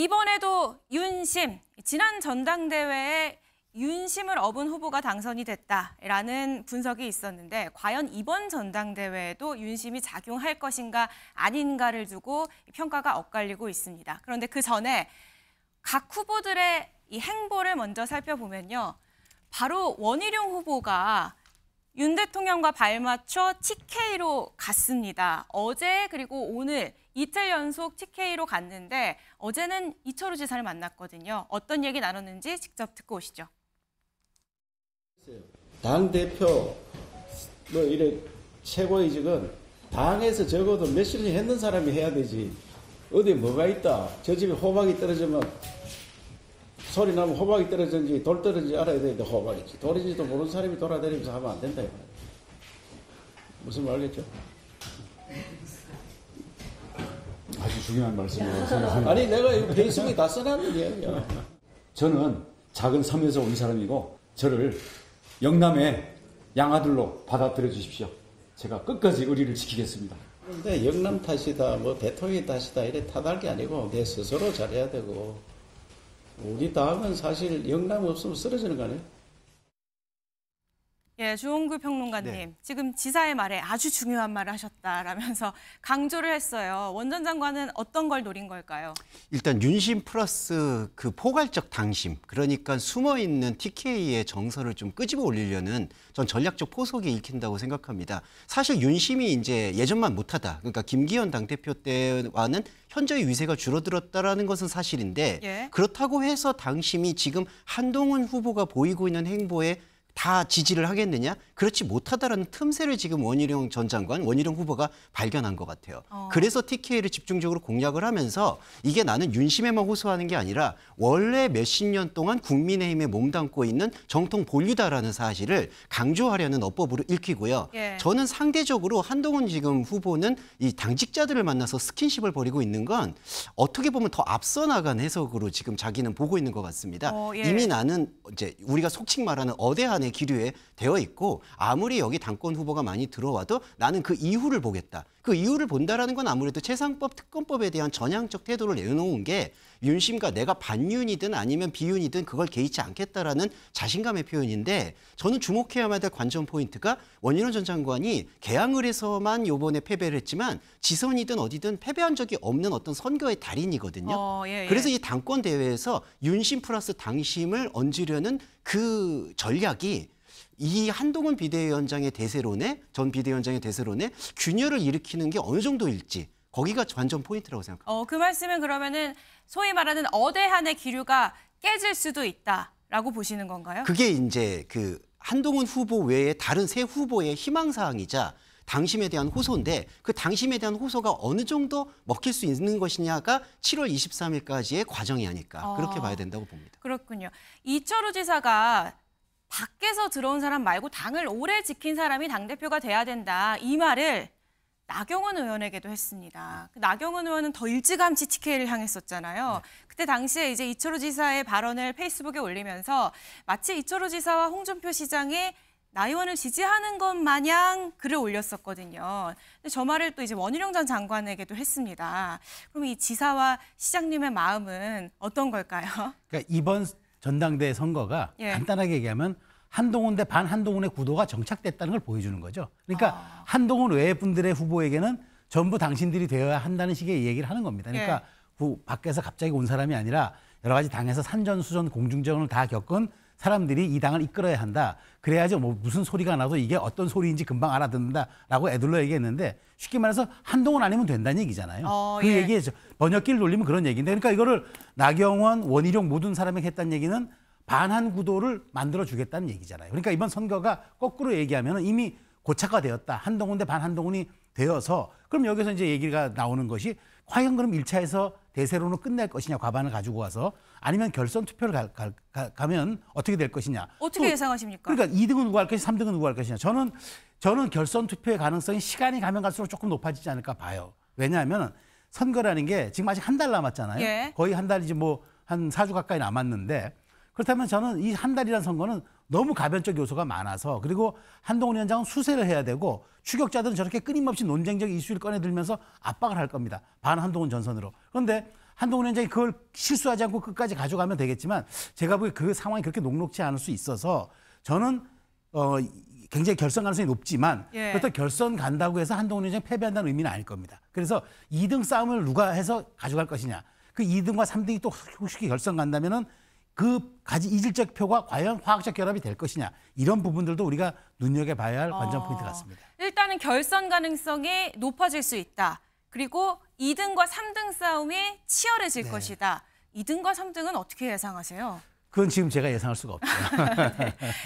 이번에도 윤심, 지난 전당대회에 윤심을 업은 후보가 당선이 됐다라는 분석이 있었는데 과연 이번 전당대회에도 윤심이 작용할 것인가 아닌가를 두고 평가가 엇갈리고 있습니다. 그런데 그 전에 각 후보들의 이 행보를 먼저 살펴보면요. 바로 원희룡 후보가 윤 대통령과 발맞춰 TK로 갔습니다. 어제 그리고 오늘 이틀 연속 TK로 갔는데 어제는 이철우 지사를 만났거든요. 어떤 얘기 나눴는지 직접 듣고 오시죠. 당대표 뭐 이래 최고위직은 당에서 적어도 몇십 년 했는 사람이 해야 되지. 어디 뭐가 있다. 저 집에 호박이 떨어지면 소리 나면 호박이 떨어졌는지 돌 떨어진지 알아야 되는데 호박이지. 돌인지도 모르는 사람이 돌아다니면서 하면 안 된다. 무슨 말 알겠죠? 아주 중요한 말씀이라고 생각합니다. 아니 내가 페이스북에 다 써놨는 이야기야. 저는 작은 섬에서 온 사람이고 저를 영남의 양아들로 받아들여 주십시오. 제가 끝까지 의리를 지키겠습니다. 근데 영남 탓이다, 뭐 대통령의 탓이다 이래 탓할 게 아니고 내 스스로 잘해야 되고 우리 당은 사실 영남 없으면 쓰러지는 거 아니에요? 예, 주홍구 평론가님. 네. 지금 지사의 말에 아주 중요한 말을 하셨다라면서 강조를 했어요. 원 전 장관은 어떤 걸 노린 걸까요? 일단 윤심 플러스 그 포괄적 당심, 그러니까 숨어있는 TK의 정서를 좀 끄집어 올리려는 전 전략적 포석이 읽힌다고 생각합니다. 사실 윤심이 이제 예전만 못하다, 그러니까 김기현 당대표 때와는 현저히 위세가 줄어들었다라는 것은 사실인데 예. 그렇다고 해서 당심이 지금 한동훈 후보가 보이고 있는 행보에 다 지지를 하겠느냐? 그렇지 못하다라는 틈새를 지금 원희룡 전 장관, 원희룡 후보가 발견한 것 같아요. 그래서 TK를 집중적으로 공략을 하면서 이게 나는 윤심에만 호소하는 게 아니라 원래 몇십 년 동안 국민의힘에 몸담고 있는 정통 본류다라는 사실을 강조하려는 어법으로 읽히고요. 예. 저는 상대적으로 한동훈 지금 후보는 이 당직자들을 만나서 스킨십을 벌이고 있는 건 어떻게 보면 더 앞서 나간 해석으로 지금 자기는 보고 있는 것 같습니다. 예. 이미 나는 이제 우리가 속칭 말하는 어대한의 기류에 되어 있고 아무리 여기 당권 후보가 많이 들어와도 나는 그 이후를 보겠다. 그 이유를 본다라는 건 아무래도 최상법 특검법에 대한 전향적 태도를 내놓은 게 윤심과 내가 반윤이든 아니면 비윤이든 그걸 개의치 않겠다라는 자신감의 표현인데 저는 주목해야만 될 관전 포인트가 원희룡 전 장관이 개항을 해서만 이번에 패배를 했지만 지선이든 어디든 패배한 적이 없는 어떤 선거의 달인이거든요. 예. 그래서 이 당권 대회에서 윤심 플러스 당심을 얹으려는 그 전략이 이 한동훈 비대위원장의 대세론에 전 비대위원장의 대세론에 균열을 일으키는 게 어느 정도일지 거기가 관전 포인트라고 생각합니다. 그 말씀은 그러면은 소위 말하는 어대한의 기류가 깨질 수도 있다라고 보시는 건가요? 그게 이제 그 한동훈 후보 외에 다른 세 후보의 희망사항이자 당심에 대한 호소인데 그 당심에 대한 호소가 어느 정도 먹힐 수 있는 것이냐가 7월 23일까지의 과정이 아닐까 그렇게 봐야 된다고 봅니다. 그렇군요. 이철우 지사가 밖에서 들어온 사람 말고 당을 오래 지킨 사람이 당대표가 돼야 된다. 이 말을 나경원 의원에게도 했습니다. 나경원 의원은 더 일찌감치 TK를 향했었잖아요. 그때 당시에 이제 이철우 지사의 발언을 페이스북에 올리면서 마치 이철우 지사와 홍준표 시장이 나 의원을 지지하는 것 마냥 글을 올렸었거든요. 근데 저 말을 또 이제 원희룡 전 장관에게도 했습니다. 그럼 이 지사와 시장님의 마음은 어떤 걸까요? 그러니까 이번 전당대회 선거가 간단하게 얘기하면 한동훈 대 반한동훈의 구도가 정착됐다는 걸 보여주는 거죠. 그러니까 한동훈 외의 분들의 후보에게는 전부 당신들이 되어야 한다는 식의 얘기를 하는 겁니다. 그러니까 밖에서 갑자기 온 사람이 아니라 여러 가지 당에서 산전수전 공중전을 다 겪은 사람들이 이 당을 이끌어야 한다. 그래야지 뭐 무슨 소리가 나도 이게 어떤 소리인지 금방 알아듣는다라고 애들로 얘기했는데 쉽게 말해서 한동훈 아니면 된다는 얘기잖아요. 그 얘기죠. 번역기를 돌리면 그런 얘기인데 그러니까 이거를 나경원, 원희룡 모든 사람에게 했다는 얘기는 반한 구도를 만들어 주겠다는 얘기잖아요. 그러니까 이번 선거가 거꾸로 얘기하면 이미 고착화 되었다. 한동훈 대 반한동훈이 되어서 그럼 여기서 이제 얘기가 나오는 것이 과연 그럼 1차에서 대세론으로 끝낼 것이냐 과반을 가지고 와서 아니면 결선 투표를 가면 어떻게 될 것이냐. 어떻게 예상하십니까? 그러니까 2등은 누구 할 것이냐 3등은 누구 할 것이냐. 저는 결선 투표의 가능성이 시간이 가면 갈수록 조금 높아지지 않을까 봐요. 왜냐하면 선거라는 게 지금 아직 한 달 남았잖아요. 거의 한 달이지 뭐 한 4주 가까이 남았는데 그렇다면 저는 이 한 달이라는 선거는 너무 가변적 요소가 많아서 그리고 한동훈 위원장은 수세를 해야 되고 추격자들은 저렇게 끊임없이 논쟁적 이슈를 꺼내들면서 압박을 할 겁니다. 반한동훈 전선으로. 그런데 한동훈 위원장이 그걸 실수하지 않고 끝까지 가져가면 되겠지만 제가 보기에 그 상황이 그렇게 녹록지 않을 수 있어서 저는 굉장히 결선 가능성이 높지만 예. 그렇다고 결선 간다고 해서 한동훈 위원장이 패배한다는 의미는 아닐 겁니다. 그래서 2등 싸움을 누가 해서 가져갈 것이냐. 그 2등과 3등이 또 혹시 결선 간다면은 그 이질적 표가 과연 화학적 결합이 될 것이냐. 이런 부분들도 우리가 눈여겨봐야 할 관전 포인트 같습니다. 일단은 결선 가능성이 높아질 수 있다. 그리고 2등과 3등 싸움이 치열해질 것이다. 2등과 3등은 어떻게 예상하세요? 그건 지금 제가 예상할 수가 없죠.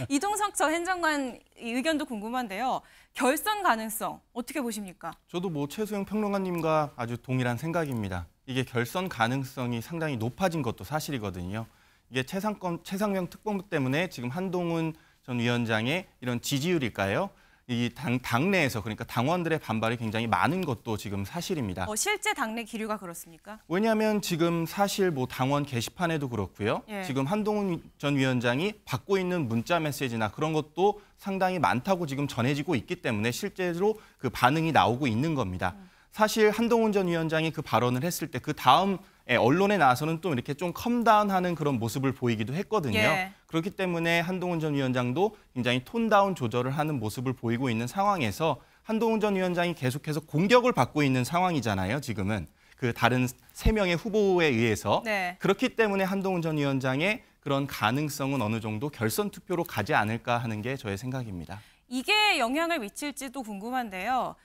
이동석 전 행정관 의견도 궁금한데요. 결선 가능성 어떻게 보십니까? 저도 최수영 평론가님과 아주 동일한 생각입니다. 이게 결선 가능성이 상당히 높아진 것도 사실이거든요. 이게 최상병 특검 때문에 지금 한동훈 전 위원장의 이런 지지율일까요? 이 당내에서 그러니까 당원들의 반발이 굉장히 많은 것도 지금 사실입니다. 실제 당내 기류가 그렇습니까? 왜냐하면 지금 사실 당원 게시판에도 그렇고요. 예. 지금 한동훈 전 위원장이 받고 있는 문자 메시지나 그런 것도 상당히 많다고 지금 전해지고 있기 때문에 실제로 그 반응이 나오고 있는 겁니다. 사실 한동훈 전 위원장이 그 발언을 했을 때 그 다음 언론에 나와서는 또 이렇게 좀 컴다운하는 그런 모습을 보이기도 했거든요. 예. 그렇기 때문에 한동훈 전 위원장도 굉장히 톤다운 조절을 하는 모습을 보이고 있는 상황에서 한동훈 전 위원장이 계속해서 공격을 받고 있는 상황이잖아요. 지금은 그 다른 3명의 후보에 의해서. 네. 그렇기 때문에 한동훈 전 위원장의 그런 가능성은 어느 정도 결선 투표로 가지 않을까 하는 게 저의 생각입니다. 이게 영향을 미칠지도 궁금한데요.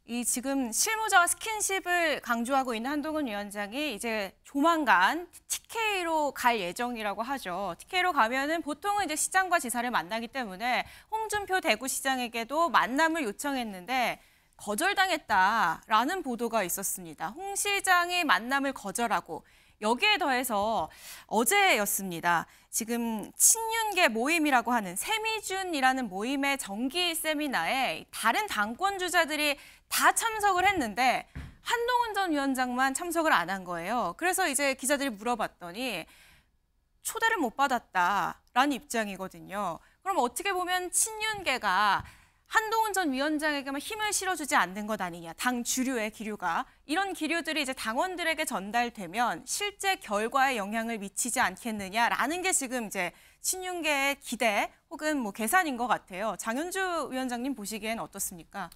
이 지금 실무자와 스킨십을 강조하고 있는 한동훈 위원장이 이제 조만간 TK로 갈 예정이라고 하죠. TK로 가면은 보통은 이제 시장과 지사를 만나기 때문에 홍준표 대구시장에게도 만남을 요청했는데 거절당했다라는 보도가 있었습니다. 홍 시장이 만남을 거절하고 여기에 더해서 어제였습니다. 지금 친윤계 모임이라고 하는 세미준이라는 모임의 정기 세미나에 다른 당권 주자들이 다 참석을 했는데 한동훈 전 위원장만 참석을 안 한 거예요. 그래서 이제 기자들이 물어봤더니 초대를 못 받았다라는 입장이거든요. 그럼 어떻게 보면 친윤계가 한동훈 전 위원장에게만 힘을 실어주지 않는 것 아니냐. 당 주류의 기류가. 이런 기류들이 이제 당원들에게 전달되면 실제 결과에 영향을 미치지 않겠느냐라는 게 지금 이제 친윤계의 기대 혹은 계산인 것 같아요. 장윤주 위원장님 보시기엔 어떻습니까?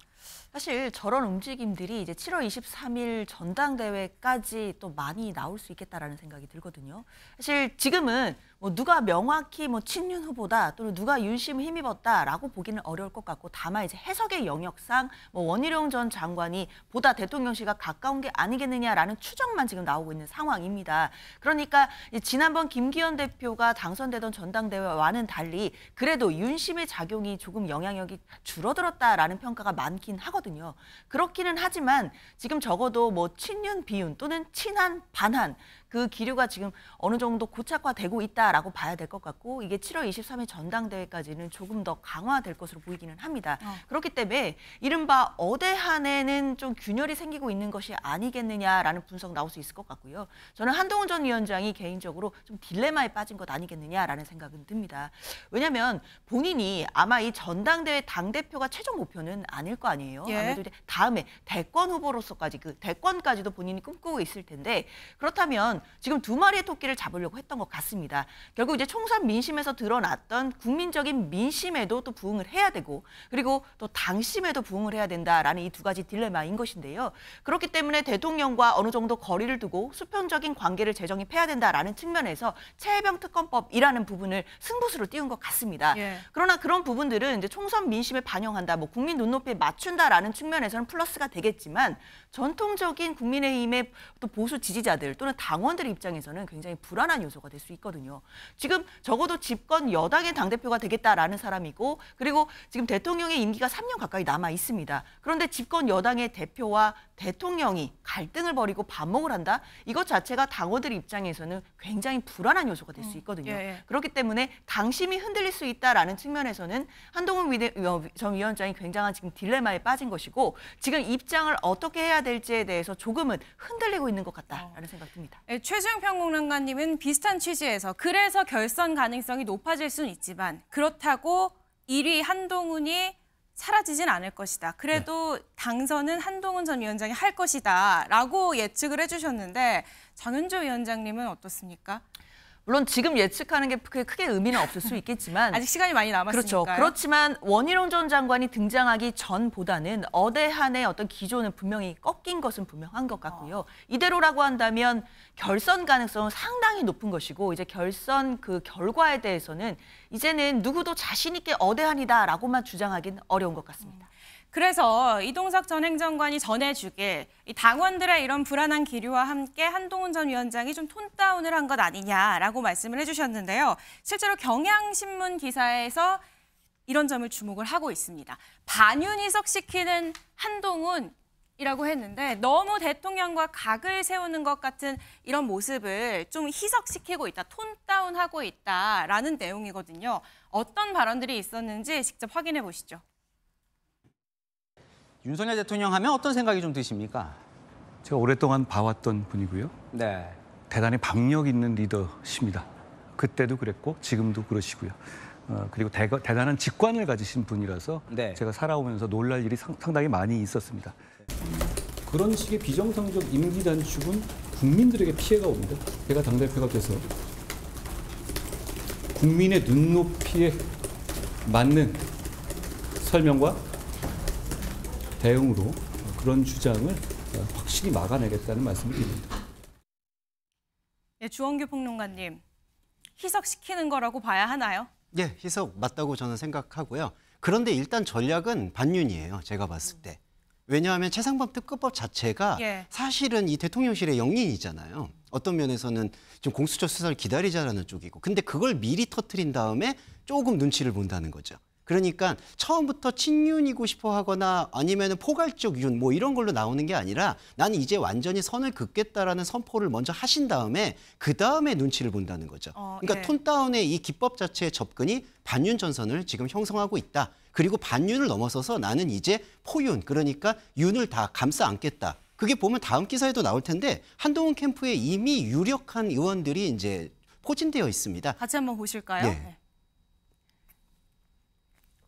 사실 저런 움직임들이 이제 7월 23일 전당대회까지 또 많이 나올 수 있겠다라는 생각이 들거든요. 사실 지금은 누가 명확히 친윤 후보다 또는 누가 윤심을 힘입었다라고 보기는 어려울 것 같고 다만 이제 해석의 영역상 원희룡 전 장관이 보다 대통령실과 가까운 게 아니겠느냐라는 추정만 지금 나오고 있는 상황입니다. 그러니까 지난번 김기현 대표가 당선되던 전당대회와는 달리 그래도 윤심의 작용이 조금 영향력이 줄어들었다라는 평가가 많긴 하거든요. 그렇기는 하지만 지금 적어도 친윤 비윤 또는 친한 반한 그 기류가 지금 어느 정도 고착화되고 있다라고 봐야 될 것 같고 이게 7월 23일 전당대회까지는 조금 더 강화될 것으로 보이기는 합니다. 그렇기 때문에 이른바 어대한에는 좀 균열이 생기고 있는 것이 아니겠느냐라는 분석 나올 수 있을 것 같고요. 저는 한동훈 전 위원장이 개인적으로 좀 딜레마에 빠진 것 아니겠느냐라는 생각은 듭니다. 왜냐하면 본인이 아마 이 전당대회 당대표가 최종 목표는 아닐 거 아니에요. 예. 아무래도 이제 다음에 대권 후보로서까지 그 대권까지도 본인이 꿈꾸고 있을 텐데 그렇다면 지금 두 마리의 토끼를 잡으려고 했던 것 같습니다. 결국 이제 총선 민심에서 드러났던 국민적인 민심에도 또 부응을 해야 되고 그리고 또 당심에도 부응을 해야 된다라는 이 두 가지 딜레마인 것인데요. 그렇기 때문에 대통령과 어느 정도 거리를 두고 수평적인 관계를 재정립해야 된다라는 측면에서 최혜병 특검법이라는 부분을 승부수로 띄운 것 같습니다. 예. 그러나 그런 부분들은 이제 총선 민심에 반영한다, 국민 눈높이에 맞춘다라는 측면에서는 플러스가 되겠지만 전통적인 국민의힘의 또 보수 지지자들 또는 당원들의 입장에서는 굉장히 불안한 요소가 될 수 있거든요. 지금 적어도 집권 여당의 당대표가 되겠다라는 사람이고 그리고 지금 대통령의 임기가 3년 가까이 남아 있습니다. 그런데 집권 여당의 대표와 대통령이 갈등을 벌이고 반목을 한다? 이것 자체가 당원들 입장에서는 굉장히 불안한 요소가 될 수 있거든요. 예. 그렇기 때문에 당심이 흔들릴 수 있다라는 측면에서는 한동훈 전 위원장이 굉장한 지금 딜레마에 빠진 것이고 지금 입장을 어떻게 해야 될지에 대해서 조금은 흔들리고 있는 것 같다라는 생각 듭니다. 최수영 평론가님은 비슷한 취지에서 그래서 결선 가능성이 높아질 수는 있지만 그렇다고 1위 한동훈이 사라지진 않을 것이다. 그래도 당선은 한동훈 전 위원장이 할 것이다 라고 예측을 해주셨는데 장윤조 위원장님은 어떻습니까? 물론 지금 예측하는 게 크게 의미는 없을 수 있겠지만 아직 시간이 많이 남았으니까요. 그렇죠. 그렇지만 원희룡 전 장관이 등장하기 전보다는 어대한의 어떤 기조는 분명히 꺾인 것은 분명한 것 같고요. 이대로라고 한다면 결선 가능성은 상당히 높은 것이고 이제 결선 그 결과에 대해서는 이제는 누구도 자신 있게 어대한이다라고만 주장하기는 어려운 것 같습니다. 그래서 이동석 전 행정관이 전해주길 이 당원들의 이런 불안한 기류와 함께 한동훈 전 위원장이 좀 톤다운을 한 것 아니냐라고 말씀을 해주셨는데요. 실제로 경향신문 기사에서 이런 점을 주목을 하고 있습니다. 반윤희석시키는 한동훈이라고 했는데 너무 대통령과 각을 세우는 것 같은 이런 모습을 좀 희석시키고 있다, 톤다운하고 있다라는 내용이거든요. 어떤 발언들이 있었는지 직접 확인해 보시죠. 윤석열 대통령 하면 어떤 생각이 좀 드십니까? 제가 오랫동안 봐왔던 분이고요. 네. 대단히 박력 있는 리더십니다. 그때도 그랬고 지금도 그러시고요. 그리고 대단한 직관을 가지신 분이라서 네. 제가 살아오면서 놀랄 일이 상당히 많이 있었습니다. 그런 식의 비정상적 임기 단축은 국민들에게 피해가 옵니다. 제가 당대표가 돼서 국민의 눈높이에 맞는 설명과 대응으로 그런 주장을 확실히 막아내겠다는 말씀을 드립니다. 네, 주원규 평론가님, 희석시키는 거라고 봐야 하나요? 예, 희석 맞다고 저는 생각하고요. 그런데 일단 전략은 반윤이에요. 제가 봤을 때. 왜냐하면 최상범 특검법 자체가 사실은 이 대통령실의 영린이잖아요. 어떤 면에서는 좀 공수처 수사를 기다리자라는 쪽이고. 근데 그걸 미리 터뜨린 다음에 조금 눈치를 본다는 거죠. 그러니까 처음부터 친윤이고 싶어 하거나 아니면 포괄적 윤 뭐 이런 걸로 나오는 게 아니라 나는 이제 완전히 선을 긋겠다라는 선포를 먼저 하신 다음에 그 다음에 눈치를 본다는 거죠. 그러니까 톤다운의 이 기법 자체의 접근이 반윤 전선을 지금 형성하고 있다. 그리고 반윤을 넘어서서 나는 이제 포윤, 그러니까 윤을 다 감싸 안겠다. 그게 보면 다음 기사에도 나올 텐데 한동훈 캠프에 이미 유력한 의원들이 이제 포진되어 있습니다. 같이 한번 보실까요? 네.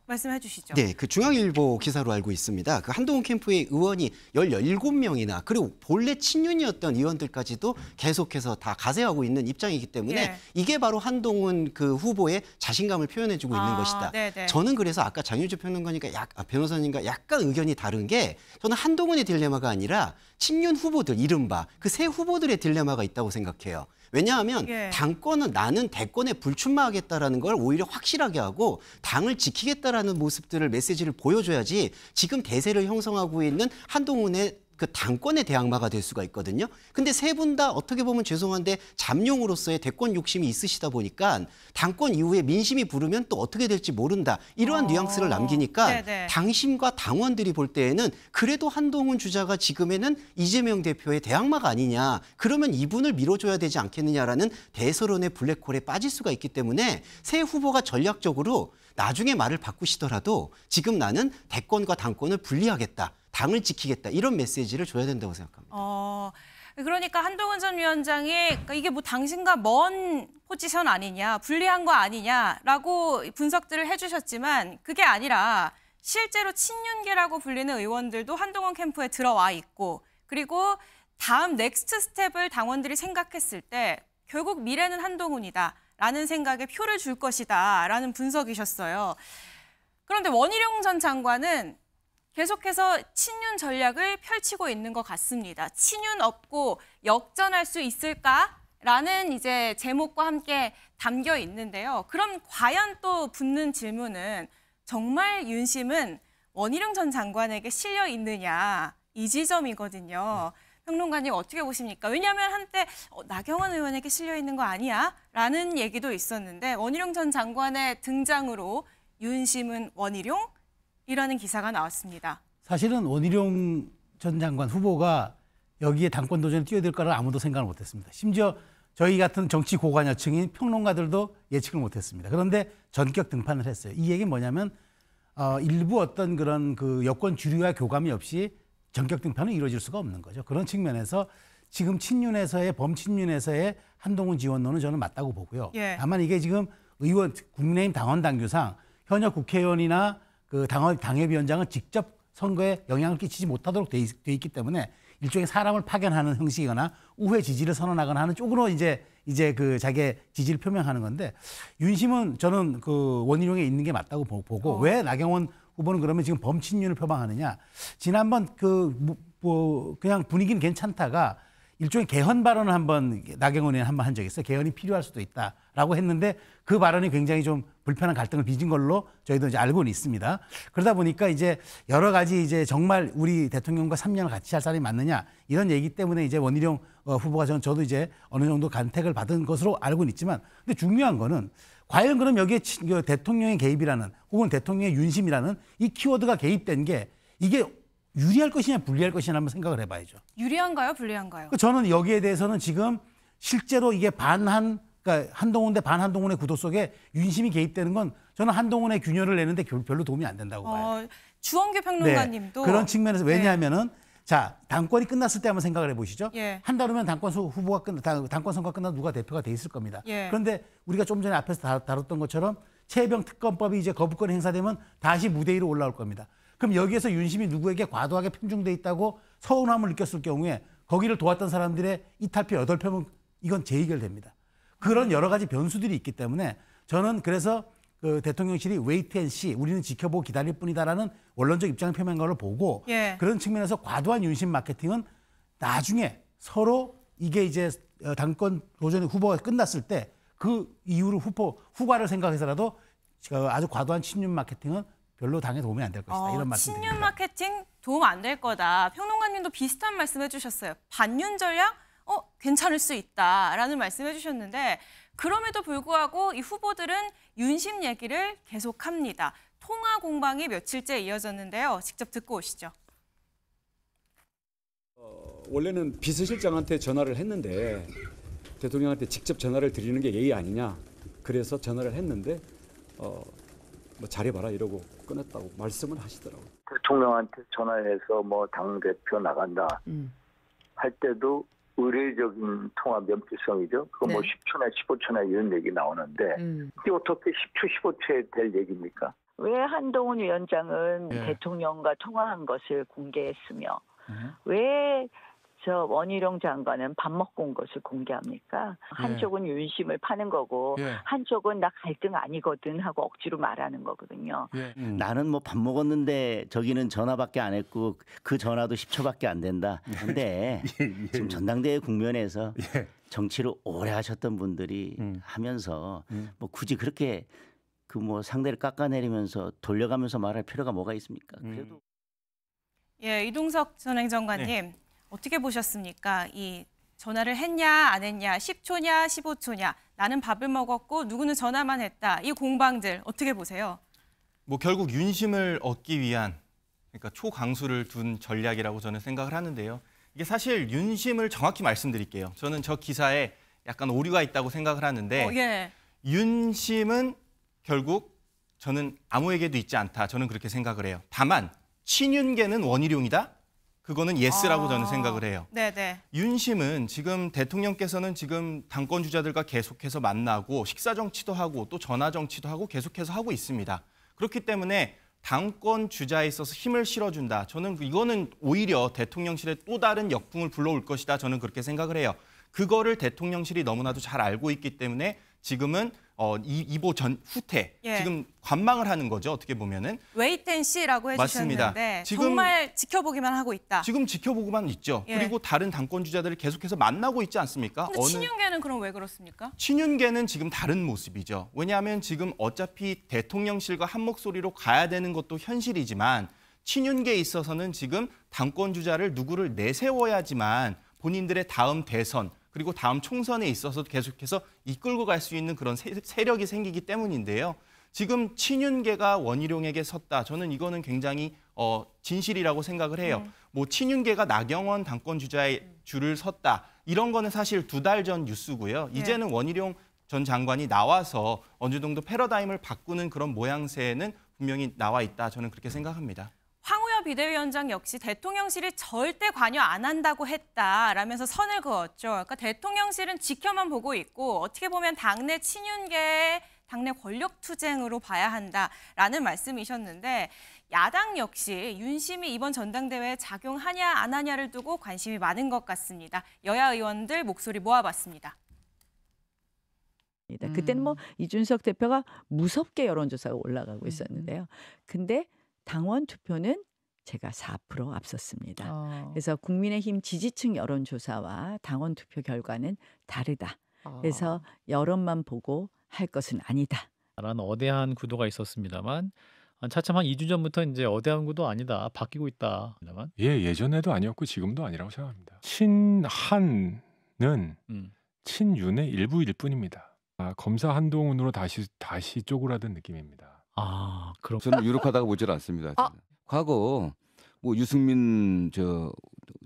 말씀해 주시죠. 네, 그 중앙일보 기사로 알고 있습니다. 그 한동훈 캠프의 의원이 17명이나 그리고 본래 친윤이었던 의원들까지도 계속해서 다 가세하고 있는 입장이기 때문에 이게 바로 한동훈 그 후보의 자신감을 표현해주고 있는 것이다. 네네. 저는 그래서 아까 장윤주 변호사님과 약간 의견이 다른 게 저는 한동훈의 딜레마가 아니라 친윤 후보들 이른바 그 새 후보들의 딜레마가 있다고 생각해요. 왜냐하면 당권은 나는 대권에 불출마하겠다라는 걸 오히려 확실하게 하고 당을 지키겠다라는 모습들을 메시지를 보여줘야지 지금 대세를 형성하고 있는 한동훈의 그 당권의 대항마가 될 수가 있거든요. 근데 세 분 다 어떻게 보면 죄송한데 잠룡으로서의 대권 욕심이 있으시다 보니까 당권 이후에 민심이 부르면 또 어떻게 될지 모른다. 이러한 뉘앙스를 남기니까 당심과 당원들이 볼 때에는 그래도 한동훈 주자가 지금에는 이재명 대표의 대항마가 아니냐. 그러면 이분을 밀어줘야 되지 않겠느냐라는 대서론의 블랙홀에 빠질 수가 있기 때문에 새 후보가 전략적으로 나중에 말을 바꾸시더라도 지금 나는 대권과 당권을 분리하겠다. 당을 지키겠다. 이런 메시지를 줘야 된다고 생각합니다. 그러니까 한동훈 전 위원장이 이게 뭐 당신과 먼 포지션 아니냐, 불리한 거 아니냐라고 분석들을 해주셨지만 그게 아니라 실제로 친윤계라고 불리는 의원들도 한동훈 캠프에 들어와 있고 그리고 다음 넥스트 스텝을 당원들이 생각했을 때 결국 미래는 한동훈이다라는 생각에 표를 줄 것이다라는 분석이셨어요. 그런데 원희룡 전 장관은 계속해서 친윤 전략을 펼치고 있는 것 같습니다. 친윤 없고 역전할 수 있을까라는 이제 제목과 함께 담겨 있는데요. 그럼 과연 또 붙는 질문은 정말 윤심은 원희룡 전 장관에게 실려 있느냐 이 지점이거든요. 평론가님 어떻게 보십니까? 왜냐하면 한때 나경원 의원에게 실려 있는 거 아니야? 라는 얘기도 있었는데 원희룡 전 장관의 등장으로 윤심은 원희룡? 이라는 기사가 나왔습니다. 사실은 원희룡 전 장관 후보가 여기에 당권 도전에 뛰어들 거를 아무도 생각을 못했습니다. 심지어 저희 같은 정치 고관여층인 평론가들도 예측을 못했습니다. 그런데 전격 등판을 했어요. 이 얘기는 뭐냐면 일부 어떤 그런 그 여권 주류와 교감이 없이 전격 등판은 이루어질 수가 없는 거죠. 그런 측면에서 지금 친윤에서의 범친윤에서의 한동훈 지원론은 저는 맞다고 보고요. 다만 이게 지금 의원 국민의힘 당원 당규상 현역 국회의원이나 그 당협위원장은 직접 선거에 영향을 끼치지 못하도록 돼 있기 때문에 일종의 사람을 파견하는 형식이거나 우회 지지를 선언하거나 하는 쪽으로 이제 그 자기의 지지를 표명하는 건데, 윤심은 저는 그 원희룡에 있는 게 맞다고 보고, 왜 나경원 후보는 그러면 지금 범친윤을 표방하느냐. 지난번 그냥 분위기는 괜찮다가 일종의 개헌 발언을 한번 나경원이 한번 한 적이 있어요. 개헌이 필요할 수도 있다라고 했는데 그 발언이 굉장히 좀 불편한 갈등을 빚은 걸로 저희도 이제 알고는 있습니다. 그러다 보니까 이제 여러 가지 이제 정말 우리 대통령과 3년을 같이 할 사람이 맞느냐 이런 얘기 때문에 이제 원희룡 후보가 저도 이제 어느 정도 간택을 받은 것으로 알고는 있지만, 근데 중요한 거는 과연 그럼 여기에 대통령의 개입이라는 혹은 대통령의 윤심이라는 이 키워드가 개입된 게 이게 유리할 것이냐 불리할 것이냐 한번 생각을 해봐야죠. 유리한가요, 불리한가요? 저는 여기에 대해서는 지금 실제로 이게 그러니까 한동훈 대 반한동훈의 구도 속에 윤심이 개입되는 건 저는 한동훈의 균열을 내는데 별로 도움이 안 된다고 봐요. 주원규 평론가님도 그런 측면에서 왜냐하면은 자, 당권이 끝났을 때 한번 생각을 해보시죠. 한 달 후면 당권 선거가 끝나도 누가 대표가 돼 있을 겁니다. 그런데 우리가 좀 전에 앞에서 다뤘던 것처럼 최혜병 특검법이 이제 거부권이 행사되면 다시 무대 위로 올라올 겁니다. 그럼 여기에서 윤심이 누구에게 과도하게 편중돼 있다고 서운함을 느꼈을 경우에 거기를 도왔던 사람들의 이탈표 8표면 이건 재의결됩니다. 그런 여러 가지 변수들이 있기 때문에 저는 그래서 그 대통령실이 웨이트 앤 시, 우리는 지켜보고 기다릴 뿐이다라는 원론적 입장을 표명한 걸로 보고, 그런 측면에서 과도한 윤심 마케팅은 나중에 서로 이게 이제 당권 도전의 후보가 끝났을 때 그 이후로 후과를 생각해서라도 아주 과도한 친윤 마케팅은 별로 당에 도움이 안 될 것이다. 이런 말씀드립니다. 친윤 마케팅 도움 안 될 거다. 평론가님도 비슷한 말씀해 주셨어요. 반윤 전략? 괜찮을 수 있다라는 말씀해 주셨는데, 그럼에도 불구하고 이 후보들은 윤심 얘기를 계속합니다. 통화 공방이 며칠째 이어졌는데요. 직접 듣고 오시죠. 원래는 비서실장한테 전화를 했는데 대통령한테 직접 전화를 드리는 게 예의 아니냐. 그래서 전화를 했는데 뭐 잘해봐라 이러고 끊었다고 말씀을 하시더라고요. 대통령한테 전화해서 뭐 당대표 나간다 할 때도 의례적인 통화 면피성이죠. 그거 뭐 10초나 15초나 이런 얘기 나오는데 이게 어떻게 10초, 15초에 될 얘기입니까? 왜 한동훈 위원장은 대통령과 통화한 것을 공개했으며 왜 저 원희룡 장관은 밥 먹고 온 것을 공개합니까? 한쪽은 윤심을 파는 거고 한쪽은 나 갈등 아니거든 하고 억지로 말하는 거거든요. 나는 뭐 밥 먹었는데 저기는 전화밖에 안 했고 그 전화도 10초밖에 안 된다. 근데 지금 전당대회 국면에서 정치를 오래 하셨던 분들이 하면서 뭐 굳이 그렇게 그 뭐 상대를 깎아내리면서 돌려가면서 말할 필요가 뭐가 있습니까? 그래도 이동석 전 행정관님 어떻게 보셨습니까? 이 전화를 했냐 안 했냐, 10초냐 15초냐, 나는 밥을 먹었고 누구는 전화만 했다. 이 공방들 어떻게 보세요? 뭐 결국 윤심을 얻기 위한, 그러니까 초강수를 둔 전략이라고 저는 생각을 하는데요. 이게 사실 윤심을 정확히 말씀드릴게요. 저는 저 기사에 약간 오류가 있다고 생각을 하는데 윤심은 결국 저는 아무에게도 있지 않다. 저는 그렇게 생각을 해요. 다만 친윤계는 원희룡이다? 그거는 예스라고 저는 생각을 해요. 윤심은 지금 대통령께서는 지금 당권 주자들과 계속해서 만나고 식사 정치도 하고 또 전화 정치도 하고 계속해서 하고 있습니다. 그렇기 때문에 당권 주자에 있어서 힘을 실어준다. 저는 이거는 오히려 대통령실에 또 다른 역풍을 불러올 것이다. 저는 그렇게 생각을 해요. 그거를 대통령실이 너무나도 잘 알고 있기 때문에 지금은 이보 전 후퇴 지금 관망을 하는 거죠. 어떻게 보면은 웨이트 앤 시라고 해주셨는데 지금, 정말 지켜보기만 하고 있다. 지금 지켜보고만 있죠. 그리고 다른 당권 주자들을 계속해서 만나고 있지 않습니까? 근데 친윤계는 그럼 왜 그렇습니까? 친윤계는 지금 다른 모습이죠. 왜냐하면 지금 어차피 대통령실과 한 목소리로 가야 되는 것도 현실이지만 친윤계에 있어서는 지금 당권 주자를 누구를 내세워야지만 본인들의 다음 대선 그리고 다음 총선에 있어서 계속해서 이끌고 갈 수 있는 그런 세력이 생기기 때문인데요. 지금 친윤계가 원희룡에게 섰다. 저는 이거는 굉장히 진실이라고 생각을 해요. 뭐 친윤계가 나경원 당권 주자의 줄을 섰다. 이런 거는 사실 2달 전 뉴스고요. 이제는 원희룡 전 장관이 나와서 어느 정도 패러다임을 바꾸는 그런 모양새는 분명히 나와 있다. 저는 그렇게 생각합니다. 황우여 비대위원장 역시 대통령실이 절대 관여 안 한다고 했다라면서 선을 그었죠. 그러니까 대통령실은 지켜만 보고 있고 어떻게 보면 당내 친윤계의 당내 권력 투쟁으로 봐야 한다라는 말씀이셨는데 야당 역시 윤심이 이번 전당대회에 작용하냐 안 하냐를 두고 관심이 많은 것 같습니다. 여야 의원들 목소리 모아봤습니다. 그때는 뭐 이준석 대표가 무섭게 여론조사가 올라가고 있었는데요. 근데 당원 투표는 제가 4% 앞섰습니다. 그래서 국민의힘 지지층 여론조사와 당원 투표 결과는 다르다. 그래서 여론만 보고 할 것은 아니다. 라는 어대한 구도가 있었습니다만 차츰 한 2주 전부터 이제 어대한 구도 아니다. 바뀌고 있다. 예전에도 아니었고 지금도 아니라고 생각합니다. 친한은 친윤의 일부일 뿐입니다. 검사 한동훈으로 다시 쪼그라든 느낌입니다. 그럼 저는 유력하다고 보질 않습니다. 과거 뭐 유승민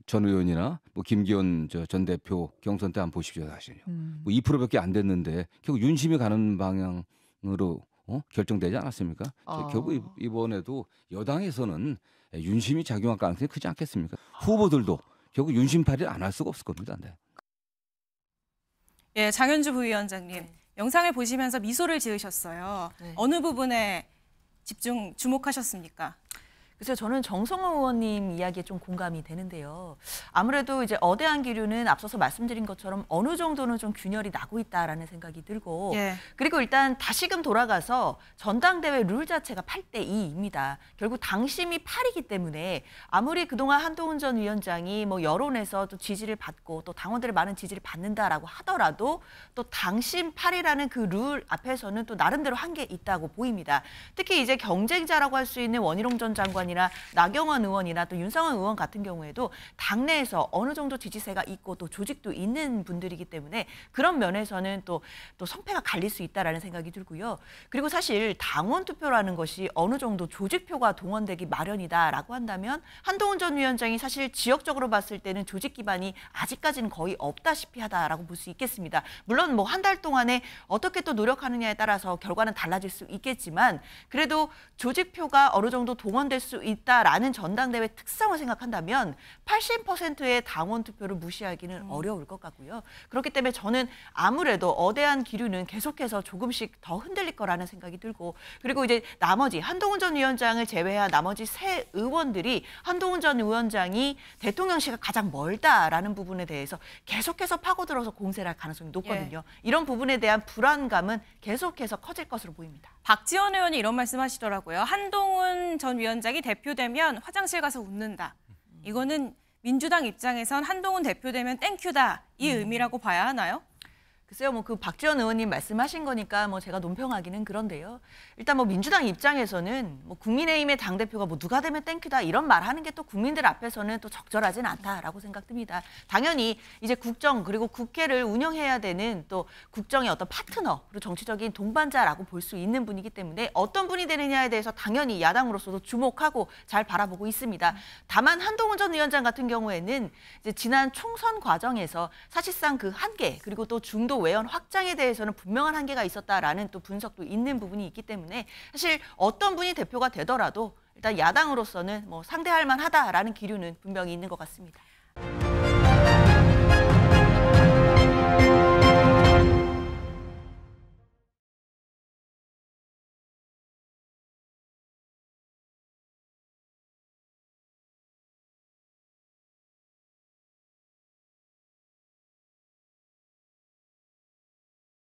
전 의원이나 뭐 김기현 전 대표 경선 때 한번 보십시오, 사실요. 뭐 2%밖에 안 됐는데 결국 윤심이 가는 방향으로 결정되지 않았습니까? 결국 이번에도 여당에서는 윤심이 작용할 가능성이 크지 않겠습니까? 후보들도 결국 윤심 발의를 안 할 수가 없을 겁니다. 네. 예, 장현주 부위원장님. 영상을 보시면서 미소를 지으셨어요. 어느 부분에 주목하셨습니까? 그래서 저는 정성호 의원님 이야기에 좀 공감이 되는데요. 아무래도 이제 어대한 기류는 앞서서 말씀드린 것처럼 어느 정도는 좀 균열이 나고 있다라는 생각이 들고 그리고 일단 다시금 돌아가서 전당대회 룰 자체가 8대2입니다. 결국 당심이 8이기 때문에 아무리 그동안 한동훈 전 위원장이 뭐 여론에서 또 지지를 받고 또 당원들의 많은 지지를 받는다라고 하더라도 또 당심 8이라는 그 룰 앞에서는 또 나름대로 한계 있다고 보입니다. 특히 이제 경쟁자라고 할 수 있는 원희룡 전 장관 이나 나경원 의원이나 또 윤상원 의원 같은 경우에도 당내에서 어느 정도 지지세가 있고 또 조직도 있는 분들이기 때문에 그런 면에서는 또 성패가 갈릴 수 있다라는 생각이 들고요. 그리고 사실 당원 투표라는 것이 어느 정도 조직표가 동원되기 마련이다라고 한다면 한동훈 전 위원장이 사실 지역적으로 봤을 때는 조직 기반이 아직까지는 거의 없다시피 하다라고 볼 수 있겠습니다. 물론 뭐 한 달 동안에 어떻게 또 노력하느냐에 따라서 결과는 달라질 수 있겠지만 그래도 조직표가 어느 정도 동원될 수 있다라는 전당대회 특성을 생각한다면 80%의 당원 투표를 무시하기는 어려울 것 같고요. 그렇기 때문에 저는 아무래도 어대한 기류는 계속해서 조금씩 더 흔들릴 거라는 생각이 들고 그리고 이제 나머지 한동훈 전 위원장을 제외한 나머지 세 의원들이 한동훈 전 위원장이 대통령실과 가장 멀다라는 부분에 대해서 계속해서 파고들어서 공세를 할 가능성이 높거든요. 이런 부분에 대한 불안감은 계속해서 커질 것으로 보입니다. 박지원 의원이 이런 말씀하시더라고요. 한동훈 전 위원장이 대표되면 화장실 가서 웃는다. 이거는 민주당 입장에선 한동훈 대표되면 땡큐다. 이 의미라고 봐야 하나요? 글쎄요, 뭐 그 박지원 의원님 말씀하신 거니까 뭐 제가 논평하기는 그런데요. 일단 뭐 민주당 입장에서는 뭐 국민의힘의 당대표가 뭐 누가 되면 땡큐다 이런 말 하는 게 또 국민들 앞에서는 또 적절하진 않다라고 생각됩니다. 당연히 이제 국정 그리고 국회를 운영해야 되는 또 국정의 어떤 파트너 그리고 정치적인 동반자라고 볼 수 있는 분이기 때문에 어떤 분이 되느냐에 대해서 당연히 야당으로서도 주목하고 잘 바라보고 있습니다. 다만 한동훈 전 위원장 같은 경우에는 이제 지난 총선 과정에서 사실상 그 한계 그리고 또 중도 외연 확장에 대해서는 분명한 한계가 있었다라는 또 분석도 있는 부분이 있기 때문에 사실 어떤 분이 대표가 되더라도 일단 야당으로서는 뭐 상대할 만하다라는 기류는 분명히 있는 것 같습니다.